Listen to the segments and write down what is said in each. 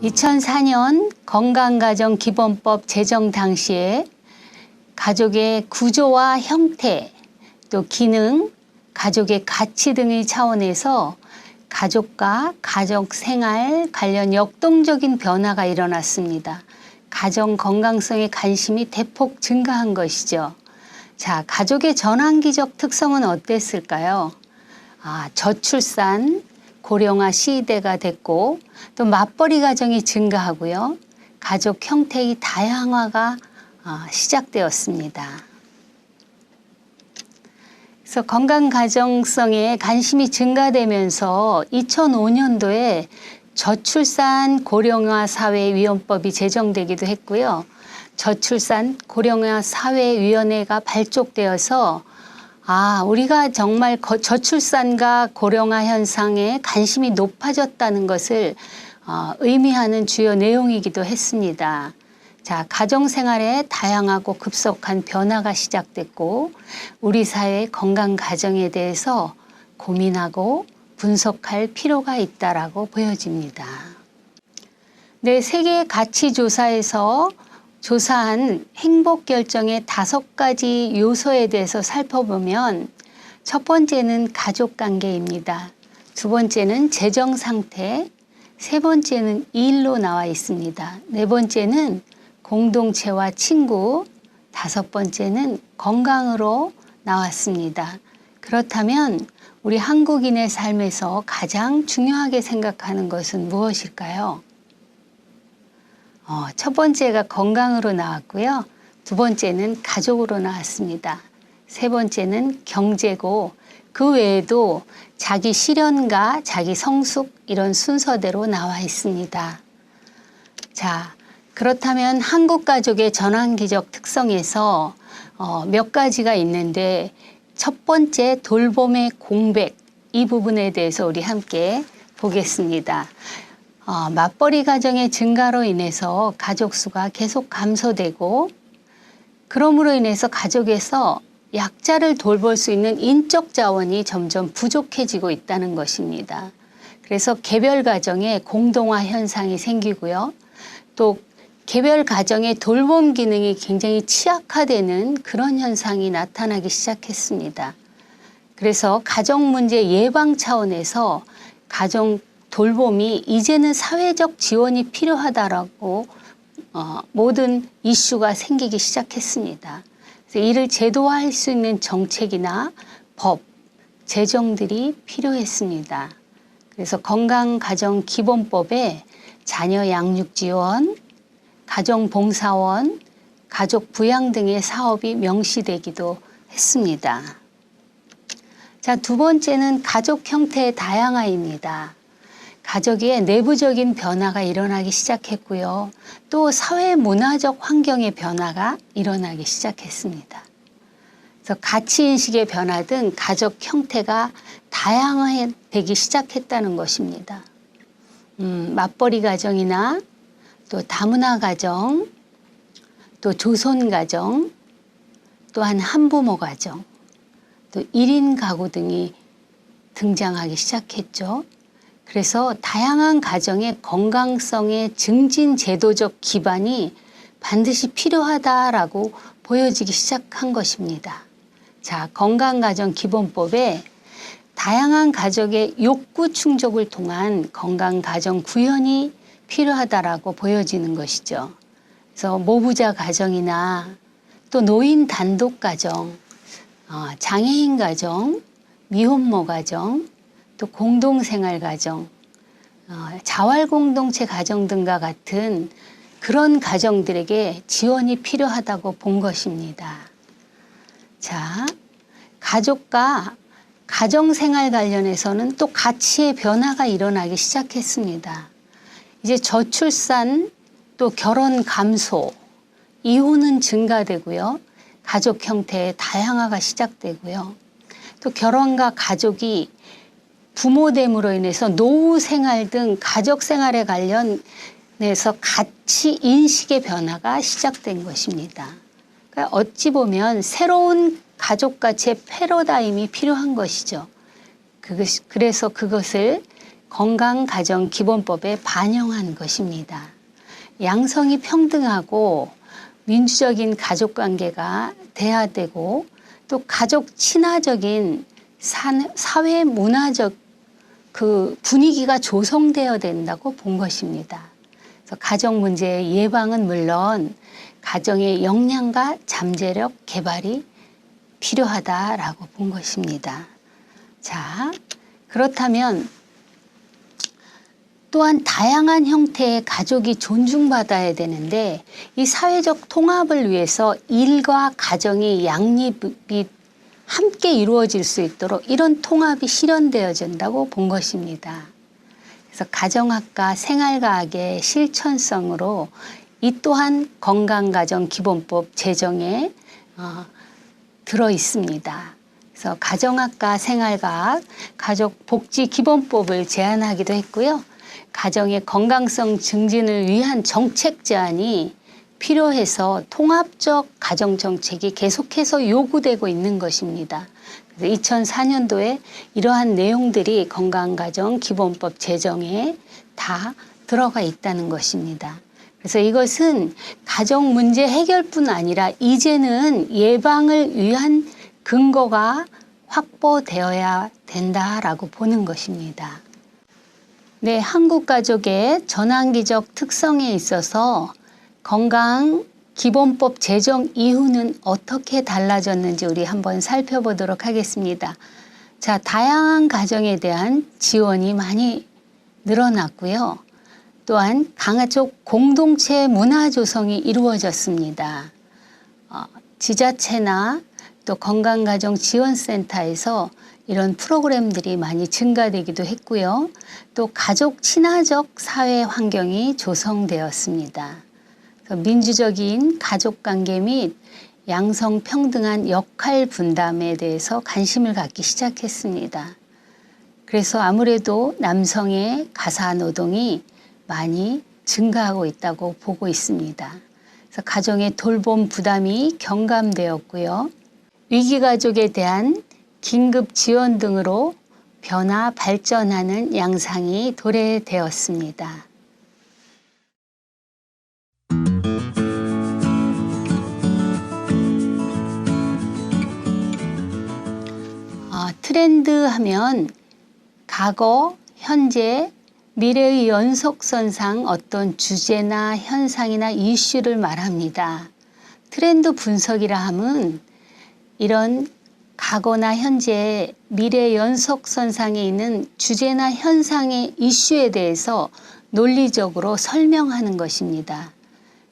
2004년 건강가정기본법 제정 당시에 가족의 구조와 형태, 또 기능, 가족의 가치 등의 차원에서 가족과 가족생활 관련 역동적인 변화가 일어났습니다. 가정 건강성의 관심이 대폭 증가한 것이죠. 자, 가족의 전환기적 특성은 어땠을까요? 저출산, 고령화 시대가 됐고 또 맞벌이 가정이 증가하고요. 가족 형태의 다양화가 시작되었습니다. 그래서 건강가정성에 관심이 증가되면서 2005년도에 저출산 고령화 사회위원법이 제정되기도 했고요. 저출산 고령화 사회위원회가 발족되어서 우리가 정말 저출산과 고령화 현상에 관심이 높아졌다는 것을 의미하는 주요 내용이기도 했습니다. 자, 가정생활에 다양하고 급속한 변화가 시작됐고 우리 사회의 건강가정에 대해서 고민하고 분석할 필요가 있다라고 보여집니다. 네, 세계가치조사에서 조사한 행복결정의 5가지 요소에 대해서 살펴보면 첫 번째는 가족관계입니다. 두 번째는 재정상태, 세 번째는 일로 나와 있습니다. 네 번째는 공동체와 친구, 다섯 번째는 건강으로 나왔습니다. 그렇다면 우리 한국인의 삶에서 가장 중요하게 생각하는 것은 무엇일까요? 첫 번째가 건강으로 나왔고요. 두 번째는 가족으로 나왔습니다. 세 번째는 경제고 그 외에도 자기 실현과 자기 성숙 이런 순서대로 나와 있습니다. 자, 그렇다면 한국 가족의 전환기적 특성에서 몇 가지가 있는데 첫 번째 돌봄의 공백 이 부분에 대해서 우리 함께 보겠습니다. 맞벌이 가정의 증가로 인해서 가족 수가 계속 감소되고 그러므로 인해서 가족에서 약자를 돌볼 수 있는 인적 자원이 점점 부족해지고 있다는 것입니다. 그래서 개별 가정에 공동화 현상이 생기고요. 또 개별 가정의 돌봄 기능이 굉장히 취약화되는 그런 현상이 나타나기 시작했습니다. 그래서 가정 문제 예방 차원에서 가정 돌봄이 이제는 사회적 지원이 필요하다라고 모든 이슈가 생기기 시작했습니다. 그래서 이를 제도화할 수 있는 정책이나 법, 제정들이 필요했습니다. 그래서 건강가정기본법에 자녀 양육 지원, 가정봉사원, 가족 부양 등의 사업이 명시되기도 했습니다. 자, 두 번째는 가족 형태의 다양화입니다. 가족의 내부적인 변화가 일어나기 시작했고요. 또 사회 문화적 환경의 변화가 일어나기 시작했습니다. 그래서 가치인식의 변화 등 가족 형태가 다양화되기 시작했다는 것입니다. 맞벌이 가정이나 또 다문화 가정, 또 조손 가정, 또한 한부모 가정, 또 1인 가구 등이 등장하기 시작했죠. 그래서 다양한 가정의 건강성의 증진 제도적 기반이 반드시 필요하다라고 보여지기 시작한 것입니다. 자, 건강가정기본법에 다양한 가족의 욕구 충족을 통한 건강가정 구현이 필요하다라고 보여지는 것이죠. 그래서 모부자 가정이나 또 노인 단독 가정, 장애인 가정, 미혼모 가정, 또 공동생활 가정, 자활공동체 가정 등과 같은 그런 가정들에게 지원이 필요하다고 본 것입니다. 자, 가족과 가정생활 관련해서는 또 가치의 변화가 일어나기 시작했습니다. 이제 저출산, 또 결혼 감소, 이혼은 증가되고요. 가족 형태의 다양화가 시작되고요. 또 결혼과 가족이 부모됨으로 인해서 노후 생활 등 가족 생활에 관련해서 가치 인식의 변화가 시작된 것입니다. 그러니까 어찌 보면 새로운 가족 가치의 패러다임이 필요한 것이죠. 그래서 그것을 건강가정기본법에 반영한 것입니다. 양성이 평등하고 민주적인 가족관계가 돼야 되고 또 가족 친화적인 사회 문화적 그 분위기가 조성되어야 된다고 본 것입니다. 그래서 가정 문제의 예방은 물론 가정의 역량과 잠재력 개발이 필요하다라고 본 것입니다. 자, 그렇다면 또한 다양한 형태의 가족이 존중받아야 되는데 이 사회적 통합을 위해서 일과 가정의 양립이 함께 이루어질 수 있도록 이런 통합이 실현되어진다고 본 것입니다. 그래서 가정학과 생활과학의 실천성으로 이 또한 건강가정기본법 제정에 들어 있습니다. 그래서 가정학과 생활과학 가족복지기본법을 제안하기도 했고요. 가정의 건강성 증진을 위한 정책 제안이 필요해서 통합적 가정정책이 계속해서 요구되고 있는 것입니다. 그래서 2004년도에 이러한 내용들이 건강가정기본법 제정에 다 들어가 있다는 것입니다. 그래서 이것은 가정 문제 해결뿐 아니라 이제는 예방을 위한 근거가 확보되어야 된다라고 보는 것입니다. 네, 한국 가족의 전환기적 특성에 있어서 건강기본법 제정 이후는 어떻게 달라졌는지 우리 한번 살펴보도록 하겠습니다. 자, 다양한 가정에 대한 지원이 많이 늘어났고요. 또한 가족 공동체 문화 조성이 이루어졌습니다. 지자체나 또 건강가정지원센터에서 이런 프로그램들이 많이 증가되기도 했고요. 또 가족 친화적 사회 환경이 조성되었습니다. 민주적인 가족관계 및 양성평등한 역할 분담에 대해서 관심을 갖기 시작했습니다. 그래서 아무래도 남성의 가사노동이 많이 증가하고 있다고 보고 있습니다. 그래서 가정의 돌봄 부담이 경감되었고요. 위기가족에 대한 긴급 지원 등으로 변화 발전하는 양상이 도래되었습니다. 트렌드 하면 과거, 현재, 미래의 연속선상 어떤 주제나 현상이나 이슈를 말합니다. 트렌드 분석이라 함은 이런 과거나 현재, 미래 연속선상에 있는 주제나 현상의 이슈에 대해서 논리적으로 설명하는 것입니다.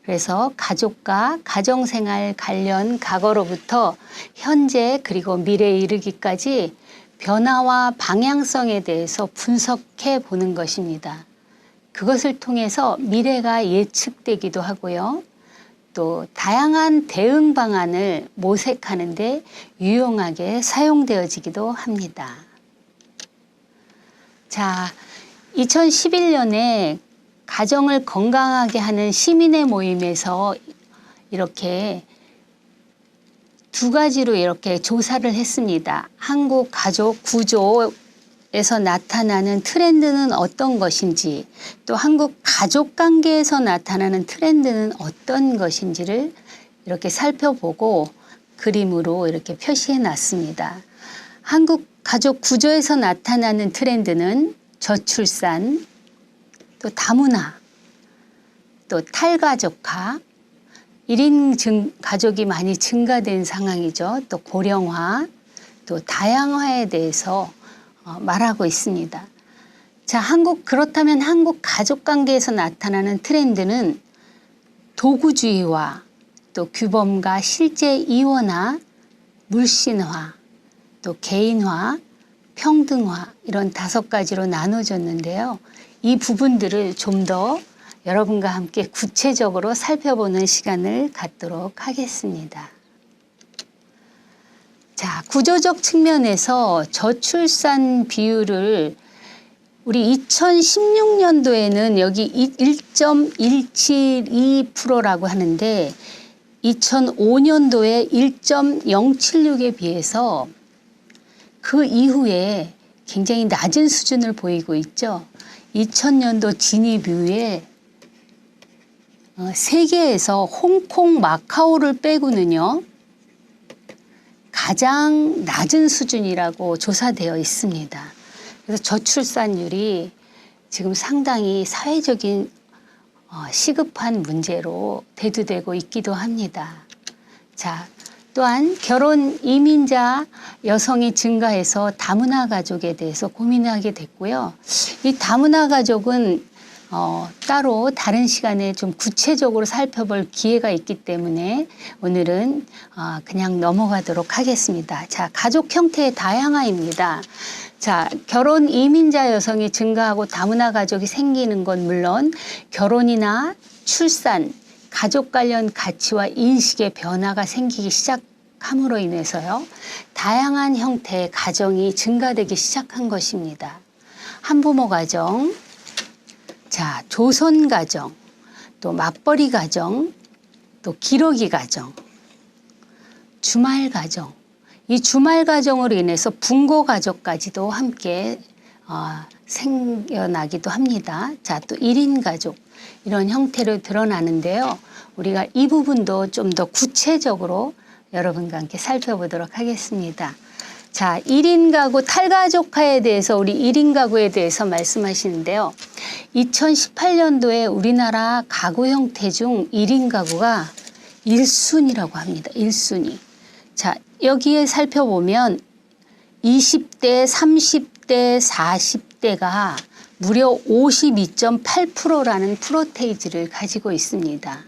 그래서 가족과 가정생활 관련 과거로부터 현재 그리고 미래에 이르기까지 변화와 방향성에 대해서 분석해 보는 것입니다. 그것을 통해서 미래가 예측되기도 하고요. 또 다양한 대응 방안을 모색하는 데 유용하게 사용되어지기도 합니다. 자, 2011년에 가정을 건강하게 하는 시민의 모임에서 이렇게 두 가지로 이렇게 조사를 했습니다. 한국 가족 구조에서 나타나는 트렌드는 어떤 것인지, 또 한국 가족 관계에서 나타나는 트렌드는 어떤 것인지를 이렇게 살펴보고 그림으로 이렇게 표시해 놨습니다. 한국 가족 구조에서 나타나는 트렌드는 저출산, 또 다문화, 또 탈가족화, 1인 가족이 많이 증가된 상황이죠. 또 고령화, 또 다양화에 대해서 말하고 있습니다. 자, 그렇다면 한국 가족관계에서 나타나는 트렌드는 도구주의와 또 규범과 실제 이원화, 물신화, 또 개인화, 평등화 이런 5가지로 나눠졌는데요. 이 부분들을 좀 더 여러분과 함께 구체적으로 살펴보는 시간을 갖도록 하겠습니다. 자, 구조적 측면에서 저출산 비율을 우리 2016년도에는 여기 1.172%라고 하는데 2005년도에 1.076에 비해서 그 이후에 굉장히 낮은 수준을 보이고 있죠. 2000년도 진입 이후에 세계에서 홍콩, 마카오를 빼고는요, 가장 낮은 수준이라고 조사되어 있습니다. 그래서 저출산율이 지금 상당히 사회적인 시급한 문제로 대두되고 있기도 합니다. 자, 또한 결혼 이민자 여성이 증가해서 다문화 가족에 대해서 고민하게 됐고요. 이 다문화 가족은 따로 다른 시간에 좀 구체적으로 살펴볼 기회가 있기 때문에 오늘은 그냥 넘어가도록 하겠습니다. 자, 가족 형태의 다양화입니다. 자, 결혼 이민자 여성이 증가하고 다문화 가족이 생기는 건 물론 결혼이나 출산, 가족 관련 가치와 인식의 변화가 생기기 시작함으로 인해서요, 다양한 형태의 가정이 증가되기 시작한 것입니다. 한부모 가정, 자, 조선 가정, 또 맞벌이 가정, 또 기러기 가정, 주말 가정. 이 주말 가정으로 인해서 분고 가족까지도 함께 생겨나기도 합니다. 자, 또 1인 가족, 이런 형태로 드러나는데요. 우리가 이 부분도 좀 더 구체적으로 여러분과 함께 살펴보도록 하겠습니다. 자, 1인 가구 탈가족화에 대해서 우리 1인 가구에 대해서 말씀하시는데요. 2018년도에 우리나라 가구 형태 중 1인 가구가 1순위라고 합니다. 1순위. 자, 여기에 살펴보면 20대, 30대, 40대가 무려 52.8%라는 프로테이지를 가지고 있습니다.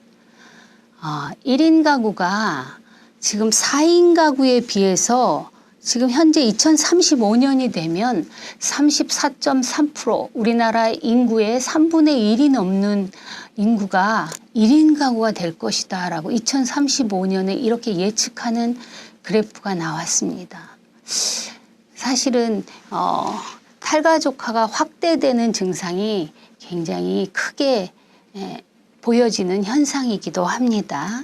1인 가구가 지금 4인 가구에 비해서 지금 현재 2035년이 되면 34.3%, 우리나라 인구의 3분의 1이 넘는 인구가 1인 가구가 될 것이다 라고 2035년에 이렇게 예측하는 그래프가 나왔습니다. 사실은 탈가족화가 확대되는 증상이 굉장히 크게 보여지는 현상이기도 합니다.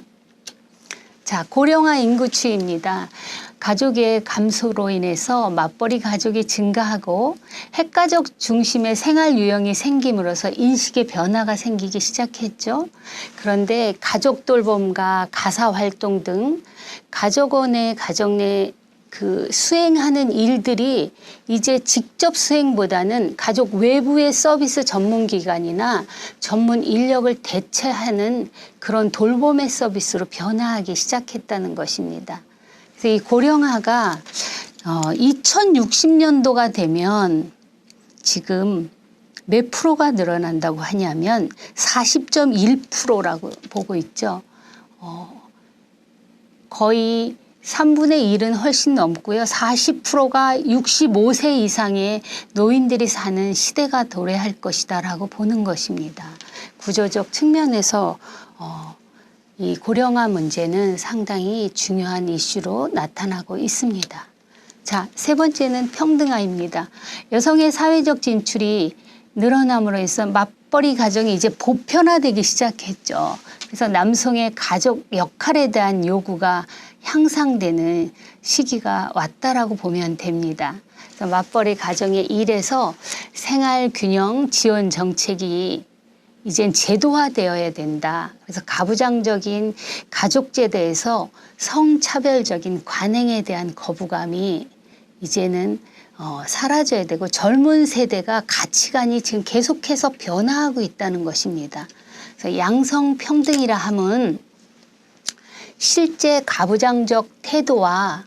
자, 고령화 인구 추이입니다. 가족의 감소로 인해서 맞벌이 가족이 증가하고 핵가족 중심의 생활 유형이 생김으로써 인식의 변화가 생기기 시작했죠. 그런데 가족 돌봄과 가사 활동 등 가족원의 가정 내 수행하는 일들이 이제 직접 수행보다는 가족 외부의 서비스 전문기관이나 전문 인력을 대체하는 그런 돌봄의 서비스로 변화하기 시작했다는 것입니다. 그래서 이 고령화가 2060년도가 되면 지금 몇 프로가 늘어난다고 하냐면 40.1%라고 보고 있죠. 거의 3분의 1은 훨씬 넘고요. 40%가 65세 이상의 노인들이 사는 시대가 도래할 것이다 라고 보는 것입니다. 구조적 측면에서 이 고령화 문제는 상당히 중요한 이슈로 나타나고 있습니다. 자, 세 번째는 평등화입니다. 여성의 사회적 진출이 늘어남으로 해서 맞벌이 가정이 이제 보편화되기 시작했죠. 그래서 남성의 가족 역할에 대한 요구가 향상되는 시기가 왔다라고 보면 됩니다. 그래서 맞벌이 가정의 일에서 생활 균형 지원 정책이 이젠 제도화되어야 된다. 그래서 가부장적인 가족제도에서 성차별적인 관행에 대한 거부감이 이제는 사라져야 되고 젊은 세대가 가치관이 지금 계속해서 변화하고 있다는 것입니다. 그래서 양성평등이라 함은 실제 가부장적 태도와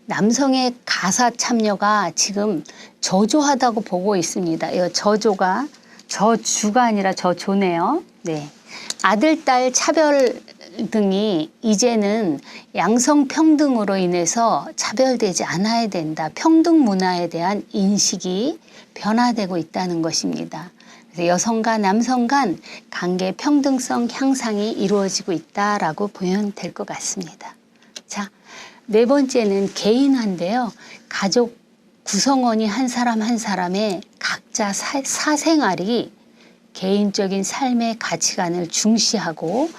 남성의 가사 참여가 지금 저조하다고 보고 있습니다. 이 저조가 저주가 아니라 저조네요. 네. 아들, 딸 차별 등이 이제는 양성평등으로 인해서 차별되지 않아야 된다. 평등 문화에 대한 인식이 변화되고 있다는 것입니다. 그래서 여성과 남성 간 관계 평등성 향상이 이루어지고 있다라고 보면 될 것 같습니다. 자, 네 번째는 개인화인데요. 가족 구성원이 한 사람 한 사람의 각자 사생활이 개인적인 삶의 가치관을 중시하고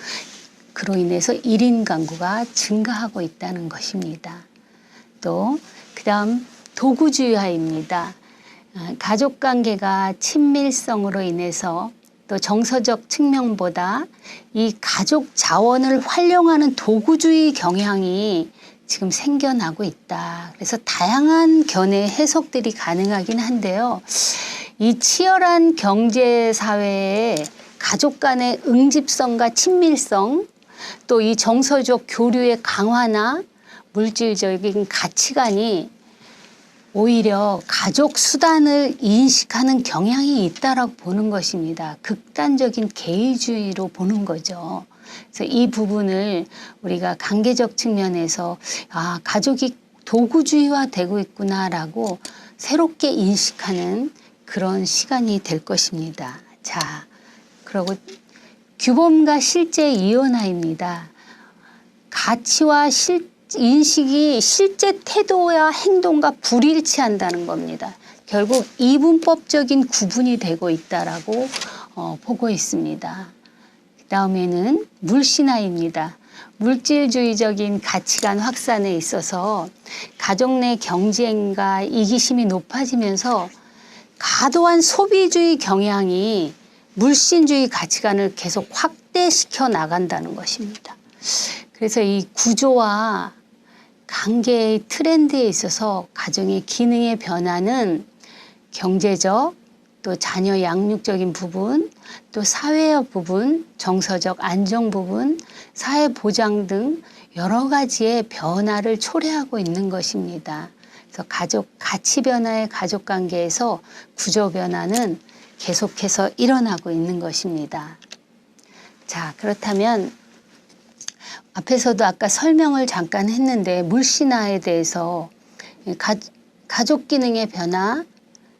그로 인해서 1인 가구가 증가하고 있다는 것입니다. 또 그다음 도구주의화입니다. 가족 관계가 친밀성으로 인해서 또 정서적 측면보다 이 가족 자원을 활용하는 도구주의 경향이 지금 생겨나고 있다. 그래서 다양한 견해 해석들이 가능하긴 한데요. 이 치열한 경제 사회에 가족 간의 응집성과 친밀성, 또 이 정서적 교류의 강화나 물질적인 가치관이 오히려 가족 수단을 인식하는 경향이 있다라고 보는 것입니다. 극단적인 개의주의로 보는 거죠. 그래서 이 부분을 우리가 관계적 측면에서 가족이 도구주의화 되고 있구나라고 새롭게 인식하는 그런 시간이 될 것입니다. 자, 그리고 규범과 실제 이원화입니다. 가치와 인식이 실제 태도와 행동과 불일치한다는 겁니다. 결국 이분법적인 구분이 되고 있다라고 보고 있습니다. 그 다음에는 물신화입니다. 물질주의적인 가치관 확산에 있어서 가족 내 경쟁과 이기심이 높아지면서 과도한 소비주의 경향이 물신주의 가치관을 계속 확대시켜 나간다는 것입니다. 그래서 이 구조와 관계의 트렌드에 있어서 가정의 기능의 변화는 경제적, 또 자녀 양육적인 부분, 또 사회적 부분, 정서적 안정 부분, 사회 보장 등 여러 가지의 변화를 초래하고 있는 것입니다. 그래서 가족 가치 변화의 가족 관계에서 구조 변화는 계속해서 일어나고 있는 것입니다. 자, 그렇다면 앞에서도 아까 설명을 잠깐 했는데 물신화에 대해서 가족 기능의 변화,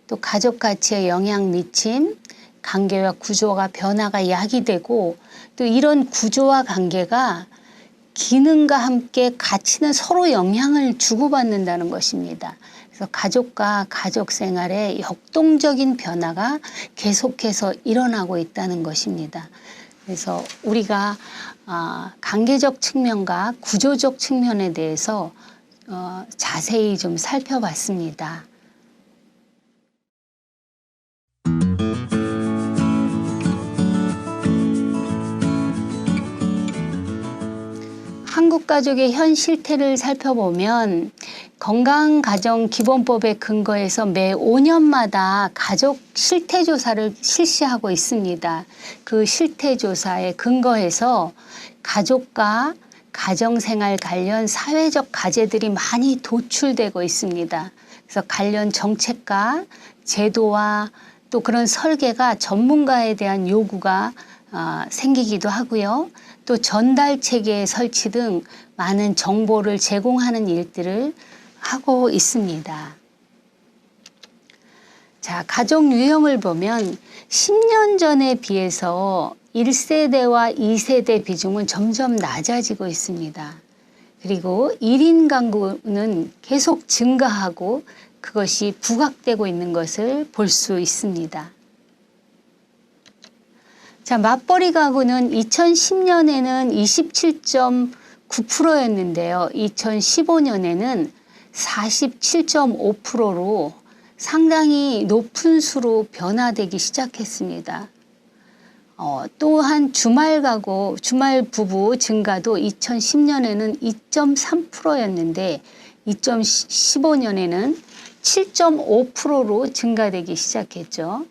또 가족 가치에 영향 미침, 관계와 구조가 변화가 야기되고 또 이런 구조와 관계가 기능과 함께 가치는 서로 영향을 주고받는다는 것입니다. 그래서 가족과 가족 생활에 역동적인 변화가 계속해서 일어나고 있다는 것입니다. 그래서 우리가 관계적 측면과 구조적 측면에 대해서 자세히 좀 살펴봤습니다. 한국 가족의 현 실태를 살펴보면 건강가정기본법에 근거해서 매 5년마다 가족 실태조사를 실시하고 있습니다. 그 실태조사에 근거해서 가족과 가정생활 관련 사회적 과제들이 많이 도출되고 있습니다. 그래서 관련 정책과 제도와 또 그런 설계가 전문가에 대한 요구가 생기기도 하고요. 또 전달 체계 설치 등 많은 정보를 제공하는 일들을 하고 있습니다. 자, 가족 유형을 보면 10년 전에 비해서 1세대와 2세대 비중은 점점 낮아지고 있습니다. 그리고 1인 가구는 계속 증가하고 그것이 부각되고 있는 것을 볼 수 있습니다. 자, 맞벌이 가구는 2010년에는 27.9%였는데요. 2015년에는 47.5%로 상당히 높은 수로 변화되기 시작했습니다. 또한 주말 부부 증가도 2010년에는 2.3%였는데 2015년에는 7.5%로 증가되기 시작했죠.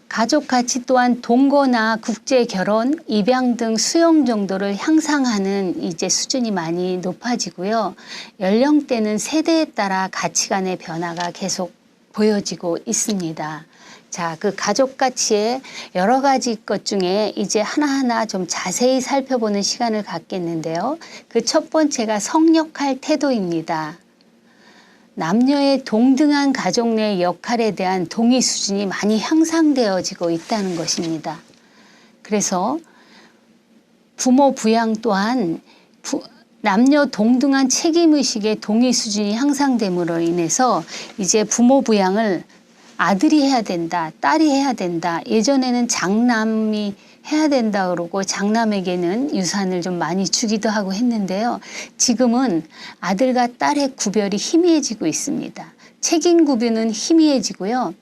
가족 가치 또한 동거나 국제 결혼, 입양 등 수용 정도를 향상하는 이제 수준이 많이 높아지고요. 연령대는 세대에 따라 가치관의 변화가 계속 보여지고 있습니다. 자, 그 가족 가치의 여러 가지 것 중에 이제 하나하나 좀 자세히 살펴보는 시간을 갖겠는데요. 그 첫 번째가 성역할 태도입니다. 남녀의 동등한 가족 내 역할에 대한 동의 수준이 많이 향상되어지고 있다는 것입니다. 그래서 부모 부양 또한 남녀 동등한 책임의식의 동의 수준이 향상됨으로 인해서 이제 부모 부양을 아들이 해야 된다, 딸이 해야 된다. 예전에는 장남이 해야 된다 그러고 장남에게는 유산을 좀 많이 주기도 하고 했는데요. 지금은 아들과 딸의 구별이 희미해지고 있습니다. 책임 구분은 희미해지고요.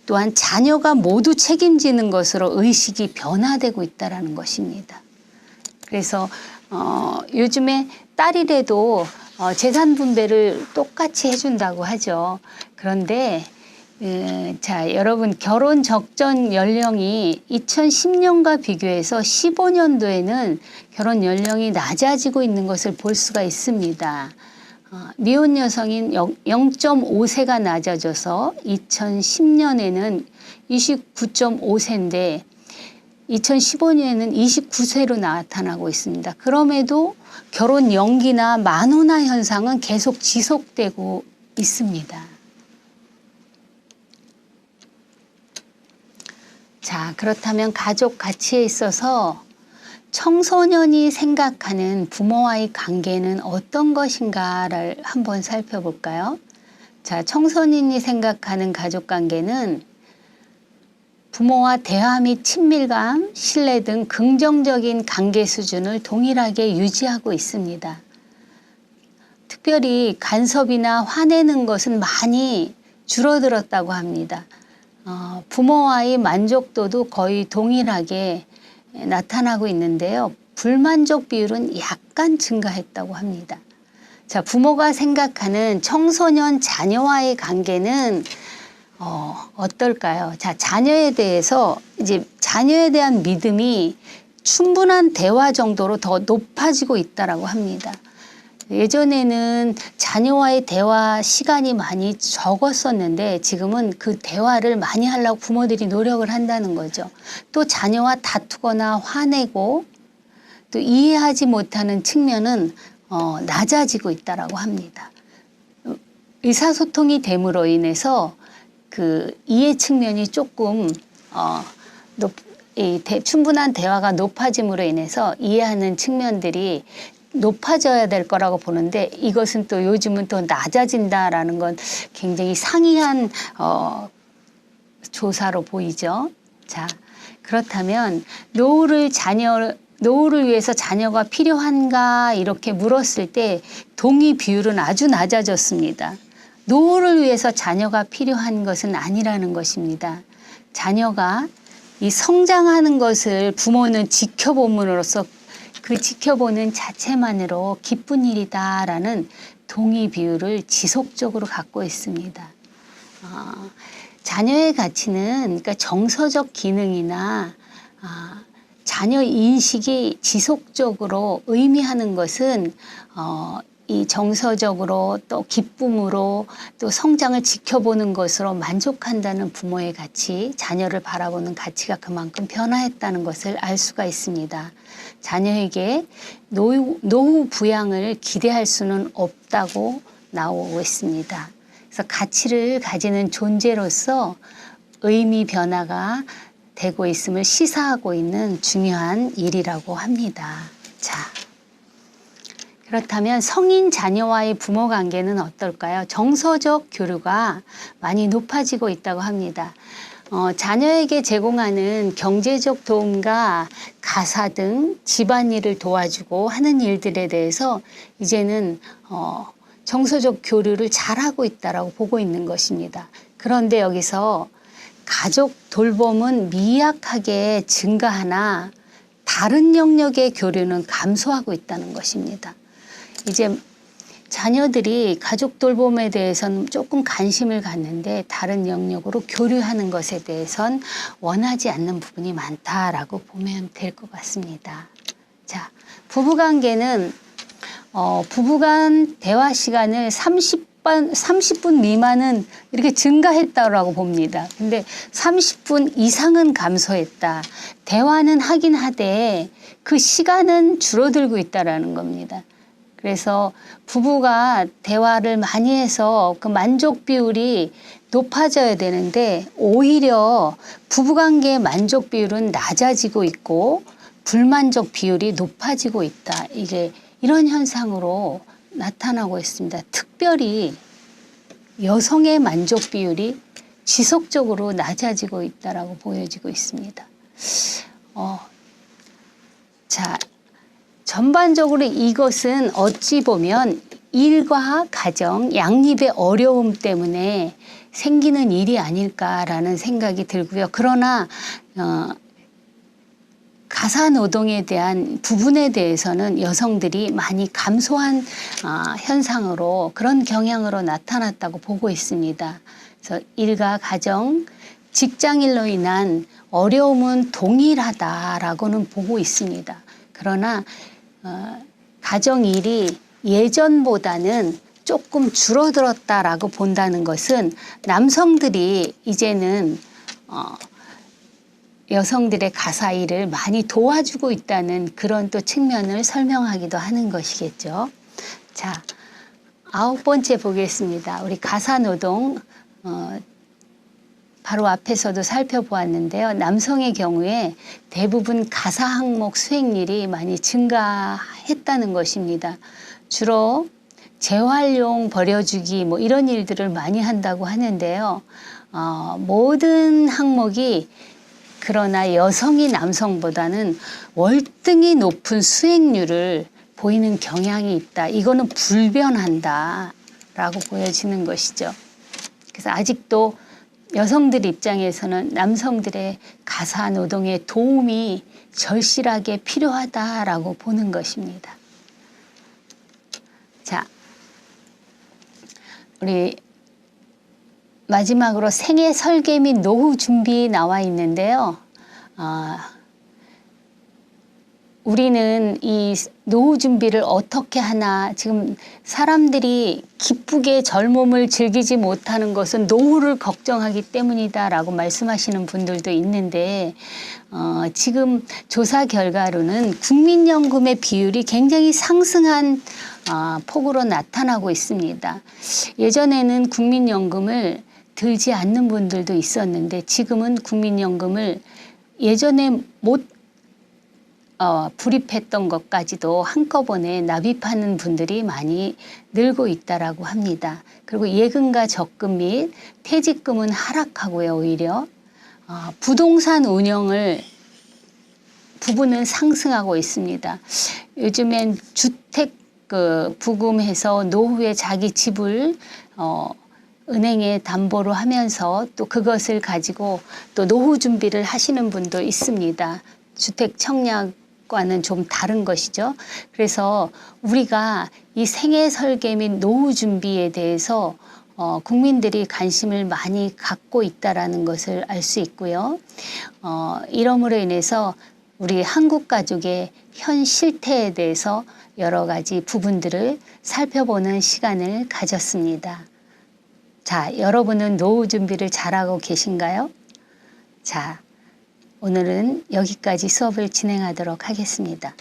또한 자녀가 모두 책임지는 것으로 의식이 변화되고 있다는 것입니다. 그래서 요즘에 딸이라도 재산 분배를 똑같이 해준다고 하죠. 그런데 자, 여러분 결혼 적정 연령이 2010년과 비교해서 15년도에는 결혼 연령이 낮아지고 있는 것을 볼 수가 있습니다. 미혼 여성인 0.5세가 낮아져서 2010년에는 29.5세인데 2015년에는 29세로 나타나고 있습니다. 그럼에도 결혼 연기나 만혼화 현상은 계속 지속되고 있습니다. 자, 그렇다면 가족 가치에 있어서 청소년이 생각하는 부모와의 관계는 어떤 것인가를 한번 살펴볼까요? 자, 청소년이 생각하는 가족 관계는 부모와 대화 및 친밀감, 신뢰 등 긍정적인 관계 수준을 동일하게 유지하고 있습니다. 특별히 간섭이나 화내는 것은 많이 줄어들었다고 합니다. 부모와의 만족도도 거의 동일하게 나타나고 있는데요. 불만족 비율은 약간 증가했다고 합니다. 자, 부모가 생각하는 청소년 자녀와의 관계는 어떨까요? 자, 자녀에 대해서 이제 자녀에 대한 믿음이 충분한 대화 정도로 더 높아지고 있다라고 합니다. 예전에는 자녀와의 대화 시간이 많이 적었었는데 지금은 그 대화를 많이 하려고 부모들이 노력을 한다는 거죠. 또 자녀와 다투거나 화내고 또 이해하지 못하는 측면은 낮아지고 있다라고 합니다. 의사소통이 됨으로 인해서 그 이해 측면이 조금 충분한 대화가 높아짐으로 인해서 이해하는 측면들이 높아져야 될 거라고 보는데 이것은 또 요즘은 또 낮아진다라는 건 굉장히 상이한 조사로 보이죠. 자, 그렇다면 노후를 위해서 자녀가 필요한가 이렇게 물었을 때 동의 비율은 아주 낮아졌습니다. 노후를 위해서 자녀가 필요한 것은 아니라는 것입니다. 자녀가 이 성장하는 것을 부모는 지켜봄으로써 그 지켜보는 자체만으로 기쁜 일이다라는 동의 비율을 지속적으로 갖고 있습니다. 자녀의 가치는 그러니까 정서적 기능이나 자녀 인식이 지속적으로 의미하는 것은 이 정서적으로 또 기쁨으로 또 성장을 지켜보는 것으로 만족한다는 부모의 가치, 자녀를 바라보는 가치가 그만큼 변화했다는 것을 알 수가 있습니다. 자녀에게 노후 부양을 기대할 수는 없다고 나오고 있습니다. 그래서 가치를 가지는 존재로서 의미 변화가 되고 있음을 시사하고 있는 중요한 일이라고 합니다. 자, 그렇다면 성인 자녀와의 부모 관계는 어떨까요? 정서적 교류가 많이 높아지고 있다고 합니다. 자녀에게 제공하는 경제적 도움과 가사 등 집안일을 도와주고 하는 일들에 대해서 이제는 정서적 교류를 잘하고 있다고 보고 있는 것입니다. 그런데 여기서 가족 돌봄은 미약하게 증가하나 다른 영역의 교류는 감소하고 있다는 것입니다. 이제 자녀들이 가족 돌봄에 대해서는 조금 관심을 갖는데 다른 영역으로 교류하는 것에 대해선 원하지 않는 부분이 많다라고 보면 될 것 같습니다. 자, 부부관계는 부부간 대화 시간을 30분 미만은 이렇게 증가했다고 봅니다. 근데 30분 이상은 감소했다. 대화는 하긴 하되 그 시간은 줄어들고 있다라는 겁니다. 그래서 부부가 대화를 많이 해서 그 만족 비율이 높아져야 되는데 오히려 부부관계의 만족 비율은 낮아지고 있고 불만족 비율이 높아지고 있다. 이게 이런 현상으로 나타나고 있습니다. 특별히 여성의 만족 비율이 지속적으로 낮아지고 있다라고 보여지고 있습니다. 자, 전반적으로 이것은 어찌 보면 일과 가정, 양립의 어려움 때문에 생기는 일이 아닐까라는 생각이 들고요. 그러나 가사노동에 대한 부분에 대해서는 여성들이 많이 감소한 현상으로 그런 경향으로 나타났다고 보고 있습니다. 그래서 일과 가정, 직장일로 인한 어려움은 동일하다라고는 보고 있습니다. 그러나 가정일이 예전보다는 조금 줄어들었다라고 본다는 것은 남성들이 이제는 여성들의 가사 일을 많이 도와주고 있다는 그런 또 측면을 설명하기도 하는 것이겠죠. 자, 9번째 보겠습니다. 우리 가사 노동 바로 앞에서도 살펴보았는데요. 남성의 경우에 대부분 가사 항목 수행률이 많이 증가했다는 것입니다. 주로 재활용 버려주기 뭐 이런 일들을 많이 한다고 하는데요. 모든 항목이 그러나 여성이 남성보다는 월등히 높은 수행률을 보이는 경향이 있다. 이거는 불변한다라고 보여지는 것이죠. 그래서 아직도 여성들 입장에서는 남성들의 가사 노동의 도움이 절실하게 필요하다라고 보는 것입니다. 자, 우리 마지막으로 생애 설계 및 노후 준비 나와 있는데요. 우리는 이 노후 준비를 어떻게 하나, 지금 사람들이 기쁘게 젊음을 즐기지 못하는 것은 노후를 걱정하기 때문이다라고 말씀하시는 분들도 있는데 지금 조사 결과로는 국민연금의 비율이 굉장히 상승한 폭으로 나타나고 있습니다. 예전에는 국민연금을 들지 않는 분들도 있었는데 지금은 국민연금을 예전에 못 불입했던 것까지도 한꺼번에 납입하는 분들이 많이 늘고 있다라고 합니다. 그리고 예금과 적금 및 퇴직금은 하락하고요. 오히려 부동산 운영을 부분은 상승하고 있습니다. 요즘엔 주택 부금해서 노후에 자기 집을 은행에 담보로 하면서 또 그것을 가지고 또 노후 준비를 하시는 분도 있습니다. 주택 청약과는 좀 다른 것이죠. 그래서 우리가 이 생애 설계 및 노후 준비에 대해서 국민들이 관심을 많이 갖고 있다라는 것을 알 수 있고요. 이러므로 인해서 우리 한국 가족의 현 실태에 대해서 여러 가지 부분들을 살펴보는 시간을 가졌습니다. 자, 여러분은 노후 준비를 잘하고 계신가요? 자, 오늘은 여기까지 수업을 진행하도록 하겠습니다.